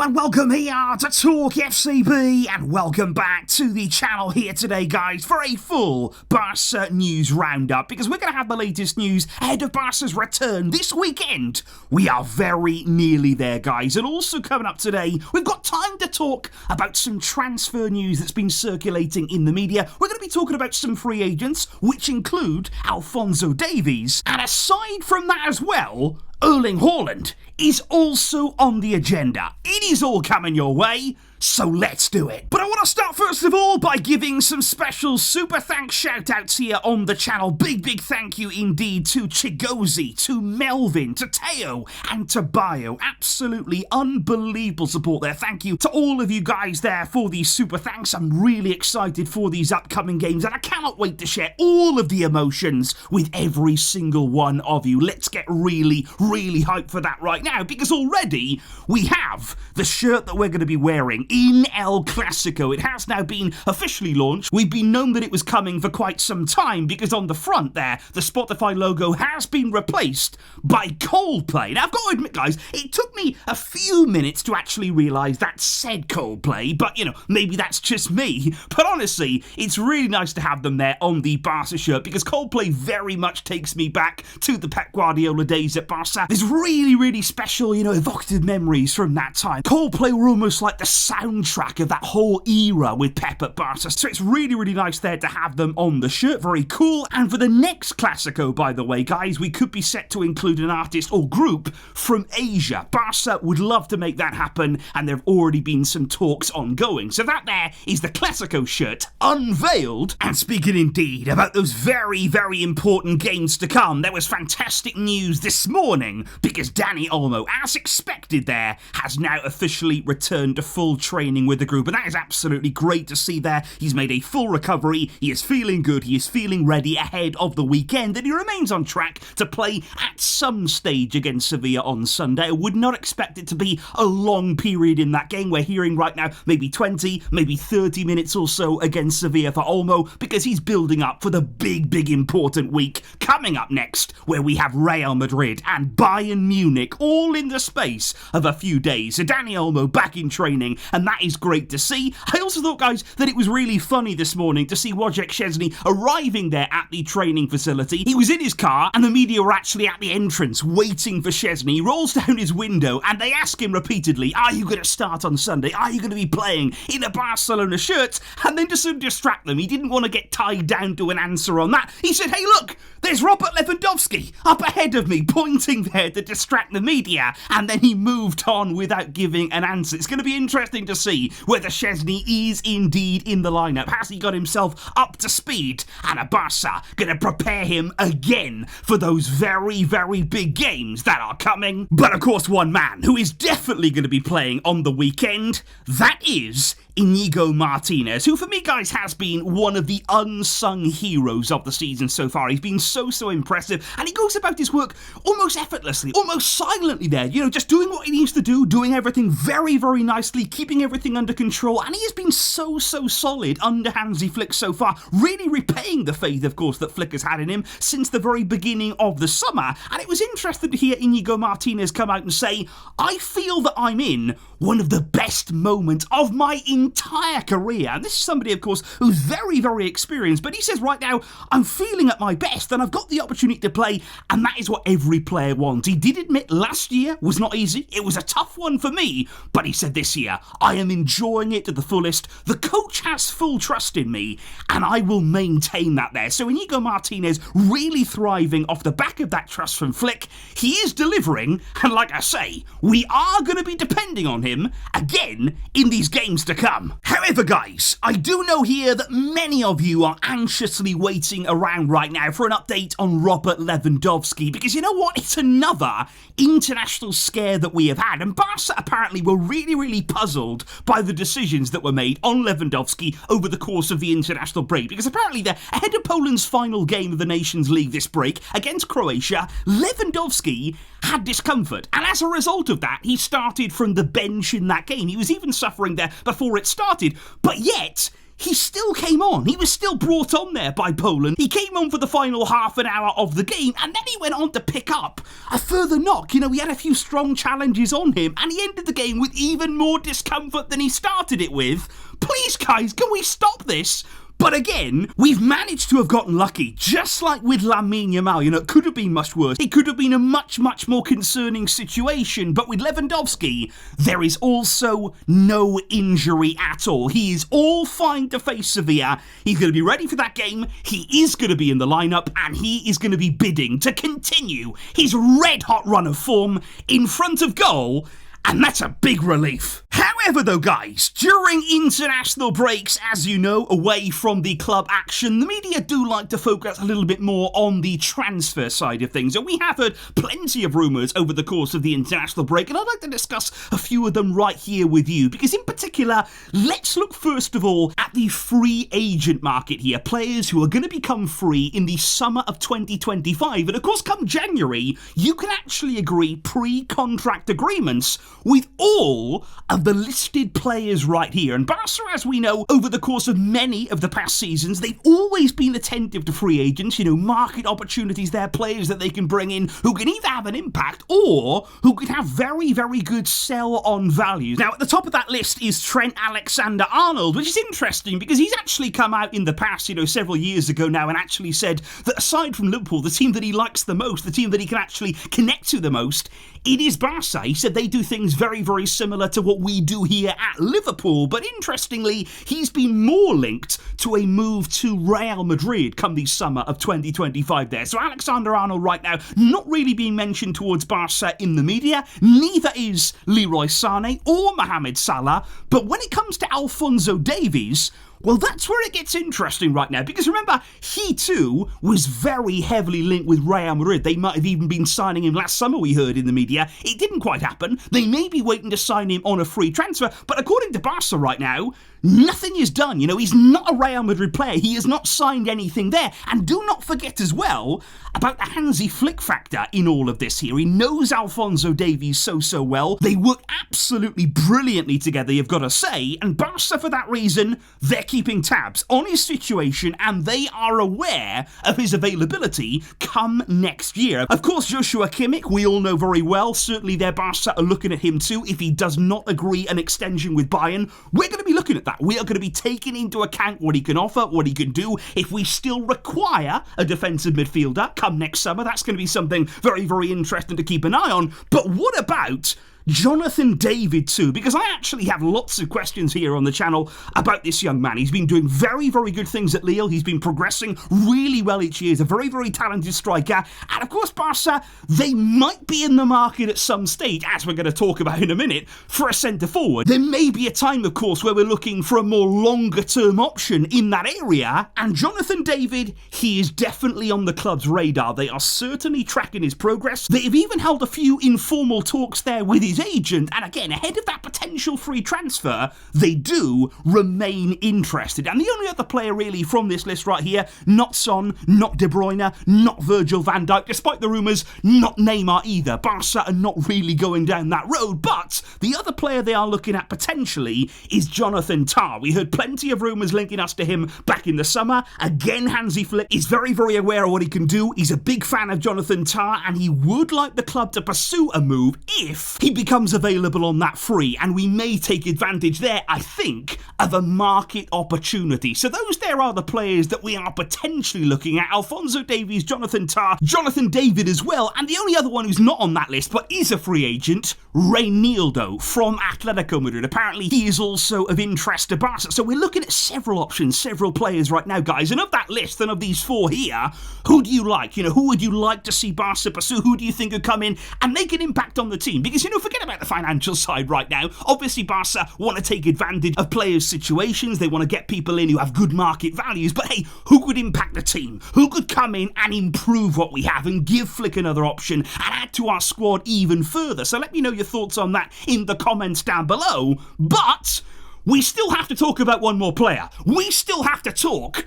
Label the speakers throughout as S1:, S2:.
S1: and welcome here to TalkFCB, and welcome back to the channel here today, guys, for a full Barça news roundup, because we're going to have the latest news ahead of Barca's return this weekend. We are very nearly there, guys, and also coming up today, we've got time to talk about some transfer news that's been circulating in the media. We're going to be talking about some free agents, which include Alphonso Davies, and aside from that as well, Erling Haaland is also on the agenda. It is all coming your way, so let's do it. But I want to start first of all by giving some special super thanks shout-outs here on the channel. Big thank you indeed to Chigozi, to Melvin, to Teo, and to Bio. Absolutely unbelievable support there. Thank you to all of you guys there for these super thanks. I'm really excited for these upcoming games, and I cannot wait to share all of the emotions with every single one of you. Let's get really hyped for that right now, because already we have the shirt that we're going to be wearing in El Clasico. It has now been officially launched. We've been known that it was coming for quite some time, because on the front there, the Spotify logo has been replaced by Coldplay. Now, I've got to admit, guys, it took me a few minutes to actually realise that said Coldplay, but, you know, maybe that's just me. But honestly, it's really nice to have them there on the Barca shirt, because Coldplay very much takes me back to the Pep Guardiola days at Barca. There's really special, you know, evocative memories from that time. Coldplay were almost like the soundtrack of that whole era with Pep at Barca, so it's really nice there to have them on the shirt. Very cool. And for the next Clasico, by the way, guys, we could be set to include an artist or group from Asia. Barca would love to make that happen, and there have already been some talks ongoing. So that there is the Clasico shirt unveiled. And speaking indeed about those very important games to come, there was fantastic news this morning, because Dani Olmo, as expected there, has now officially returned to full training with the group, and that is absolutely great to see there. He's made a full recovery, he is feeling good, he is feeling ready ahead of the weekend, and he remains on track to play at some stage against Sevilla on Sunday. I would not expect it to be a long period in that game. We're hearing right now maybe 20, maybe 30 minutes or so against Sevilla for Olmo, because he's building up for the big important week coming up next, where we have Real Madrid and Bayern Munich all in the space of a few days. So Dani Olmo back in training, and that is great to see. I also thought, guys, that it was really funny this morning to see Wojciech Szczesny arriving there at the training facility. He was in his car, and the media were actually at the entrance waiting for Szczesny. He rolls down his window, and they ask him repeatedly, are you going to start on Sunday? Are you going to be playing in a Barcelona shirt? And then to sort of distract them, he didn't want to get tied down to an answer on that. He said, hey, look, there's Robert Lewandowski up ahead of me, pointing there to distract the media, and then he moved on without giving an answer. It's going to be interesting to see whether Szczesny is indeed in the lineup. Has he got himself up to speed? And are Barca going to prepare him again for those very big games that are coming? But of course, one man who is definitely going to be playing on the weekend, that is Inigo Martinez, who for me, guys, has been one of the unsung heroes of the season so far. He's been so impressive, and he goes about his work almost effortlessly, almost silently there, you know, just doing what he needs to do, doing everything very nicely, keeping everything under control, and he has been so solid under Hansi Flick so far, really repaying the faith, of course, that Flick has had in him since the very beginning of the summer. And it was interesting to hear Inigo Martinez come out and say, I feel that I'm in one of the best moments of my entire career. And this is somebody, of course, who's very experienced, but he says right now, I'm feeling at my best, and I've got the opportunity to play, and that is what every player wants. He did admit last year was not easy. It was a tough one for me, but he said this year, I am enjoying it to the fullest. The coach has full trust in me, and I will maintain that there. So Inigo Martinez really thriving off the back of that trust from Flick. He is delivering, and like I say, we are going to be depending on him again in these games to come. However, guys, I do know here that many of you are anxiously waiting around right now for an update on Robert Lewandowski, because you know what? It's another international scare that we have had, and Barca apparently were really puzzled by the decisions that were made on Lewandowski over the course of the international break, because apparently they're ahead of Poland's final game of the Nations League this break against Croatia. Lewandowski had discomfort, and as a result of that, he started from the bench in that game. He was even suffering there before it started, but yet he still came on. He was still brought on there by Poland. He came on for the final half an hour of the game, and then he went on to pick up a further knock. You know, he had a few strong challenges on him, and he ended the game with even more discomfort than he started it with. Please, guys, can we stop this? But again, we've managed to have gotten lucky, just like with Lamine Yamal. You know, it could have been much worse. It could have been a much, much more concerning situation. But with Lewandowski, there is also no injury at all. He is all fine to face Sevilla. He's going to be ready for that game. He is going to be in the lineup, and he is going to be bidding to continue his red-hot run of form in front of goal. And that's a big relief. However though, guys, during international breaks, as you know, away from the club action, the media do like to focus a little bit more on the transfer side of things. And we have heard plenty of rumours over the course of the international break, and I'd like to discuss a few of them right here with you. Because in particular, let's look first of all at the free agent market here. Players who are going to become free in the summer of 2025. And of course, come January, you can actually agree pre-contract agreements with all of the listed players right here. And Barca, as we know, over the course of many of the past seasons, they've always been attentive to free agents, you know, market opportunities there, players that they can bring in who can either have an impact or who can have very, very good sell-on values. Now, at the top of that list is Trent Alexander-Arnold, which is interesting because he's actually come out in the past, you know, several years ago now, and actually said that aside from Liverpool, the team that he likes the most, the team that he can actually connect to the most, it is Barca. He said they do things very, very similar to what we do here at Liverpool. But interestingly, he's been more linked to a move to Real Madrid come the summer of 2025 there. So Alexander-Arnold right now not really being mentioned towards Barca in the media. Neither is Leroy Sané or Mohamed Salah. But when it comes to Alphonso Davies, well, that's where it gets interesting right now, because remember, he too was very heavily linked with Real Madrid. They might have even been signing him last summer, we heard in the media. It didn't quite happen. They may be waiting to sign him on a free transfer, but according to Barca right now, nothing is done. You know, he's not a Real Madrid player. He has not signed anything there. And do not forget as well about the Hansi Flick factor in all of this here. He knows Alphonso Davies so well. They work absolutely brilliantly together, you've got to say. And Barca, for that reason, they're keeping tabs on his situation, and they are aware of his availability come next year. Of course, Joshua Kimmich, we all know very well. Certainly their Barca are looking at him too. If he does not agree an extension with Bayern, we're going to be looking at that. We are going to be taking into account what he can offer, what he can do. If we still require a defensive midfielder come next summer, that's going to be something very, very interesting to keep an eye on. But what about Jonathan David too? Because I actually have lots of questions here on the channel about this young man. He's been doing very, very good things at Lille. He's been progressing really well each year. He's a very, very talented striker. And of course, Barca, they might be in the market at some stage, as we're going to talk about in a minute, for a centre-forward. There may be a time, of course, where we're looking for a more longer-term option in that area. And Jonathan David, he is definitely on the club's radar. They are certainly tracking his progress. They have even held a few informal talks there with his agent, and again, ahead of that potential free transfer, they do remain interested. And the only other player really from this list right here, not Son, not De Bruyne, not Virgil van Dijk, despite the rumours, not Neymar either. Barca are not really going down that road, but the other player they are looking at potentially is Jonathan Tah. We heard plenty of rumours linking us to him back in the summer. Again, Hansi Flick is very, very aware of what he can do. He's a big fan of Jonathan Tah, and he would like the club to pursue a move if he becomes available on that free, and we may take advantage there, I think, of a market opportunity. So those there are the players that we are potentially looking at. Alphonso Davies, Jonathan Tah, Jonathan David as well, and the only other one who's not on that list but is a free agent, Reinildo from Atletico Madrid. Apparently he is also of interest to Barca. So we're looking at several options, several players right now, guys, and of that list and of these four here, who do you like? You know, who would you like to see Barca pursue? Who do you think could come in and make an impact on the team? Because, you know, forget about the financial side right now. Obviously, Barca want to take advantage of players' situations. They want to get people in who have good market values. But hey, who could impact the team? Who could come in and improve what we have and give Flick another option and add to our squad even further? So let me know your thoughts on that in the comments down below. But we still have to talk about one more player. We still have to talk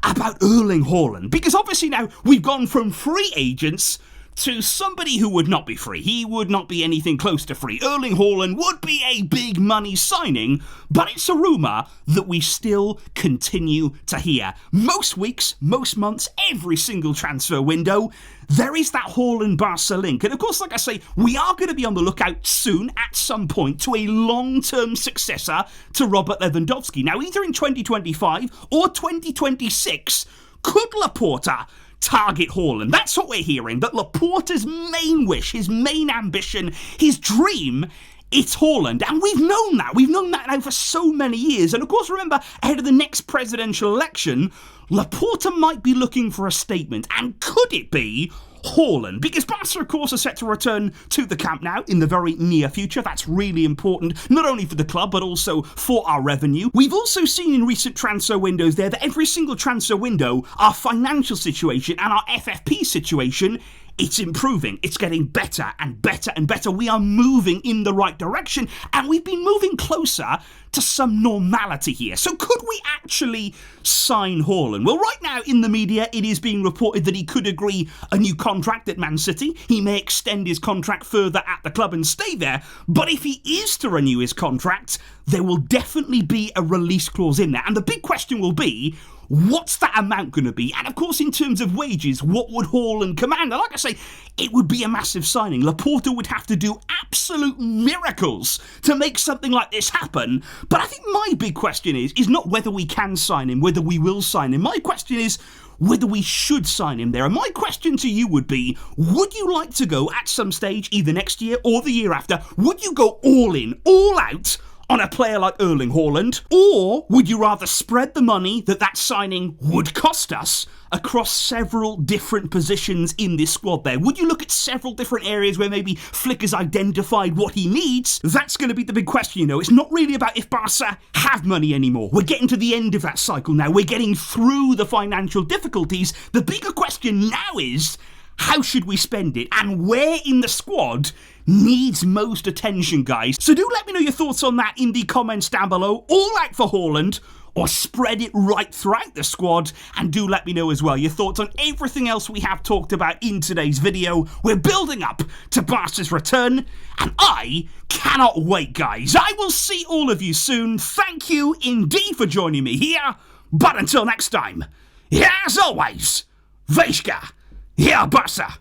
S1: about Erling Haaland. Because obviously now we've gone from free agents to somebody who would not be free. He would not be anything close to free. Erling Haaland would be a big money signing, but it's a rumour that we still continue to hear. Most weeks, most months, every single transfer window, there is that Haaland-Barca link. And of course, like I say, we are going to be on the lookout soon, at some point, to a long-term successor to Robert Lewandowski. Now, either in 2025 or 2026, could Laporta target Haaland? That's what we're hearing, that Laporta's main wish, his main ambition, his dream, it's Haaland. And we've known that. We've known that now for so many years. And of course, remember, ahead of the next presidential election, Laporta might be looking for a statement. And could it be Haaland? Because Barca, of course, are set to return to the Camp Nou in the very near future. That's really important, not only for the club, but also for our revenue. We've also seen in recent transfer windows there that every single transfer window, our financial situation and our FFP situation, it's improving. It's getting better and better and better. We are moving in the right direction, and we've been moving closer to some normality here. So could we actually sign Haaland? Well, right now in the media, it is being reported that he could agree a new contract at Man City. He may extend his contract further at the club and stay there. But if he is to renew his contract, there will definitely be a release clause in there. And the big question will be, what's that amount going to be? And of course, in terms of wages, what would Haaland command? And like I say, it would be a massive signing. Laporta would have to do absolute miracles to make something like this happen. But I think my big question is not whether we can sign him, whether we will sign him. My question is whether we should sign him there. And my question to you would be, would you like to go at some stage, either next year or the year after, would you go all in, all out on a player like Erling Haaland? Or would you rather spread the money that signing would cost us across several different positions in this squad there? Would you look at several different areas where maybe Flick has identified what he needs? That's going to be the big question, you know. It's not really about if Barca have money anymore. We're getting to the end of that cycle now. We're getting through the financial difficulties. The bigger question now is, how should we spend it? And where in the squad needs most attention, guys? So do let me know your thoughts on that in the comments down below. All out for Haaland, or spread it right throughout the squad? And do let me know as well your thoughts on everything else we have talked about in today's video. We're building up to Barca's return, and I cannot wait, guys. I will see all of you soon. Thank you indeed for joining me here. But until next time, as always, Vejska, here Barca.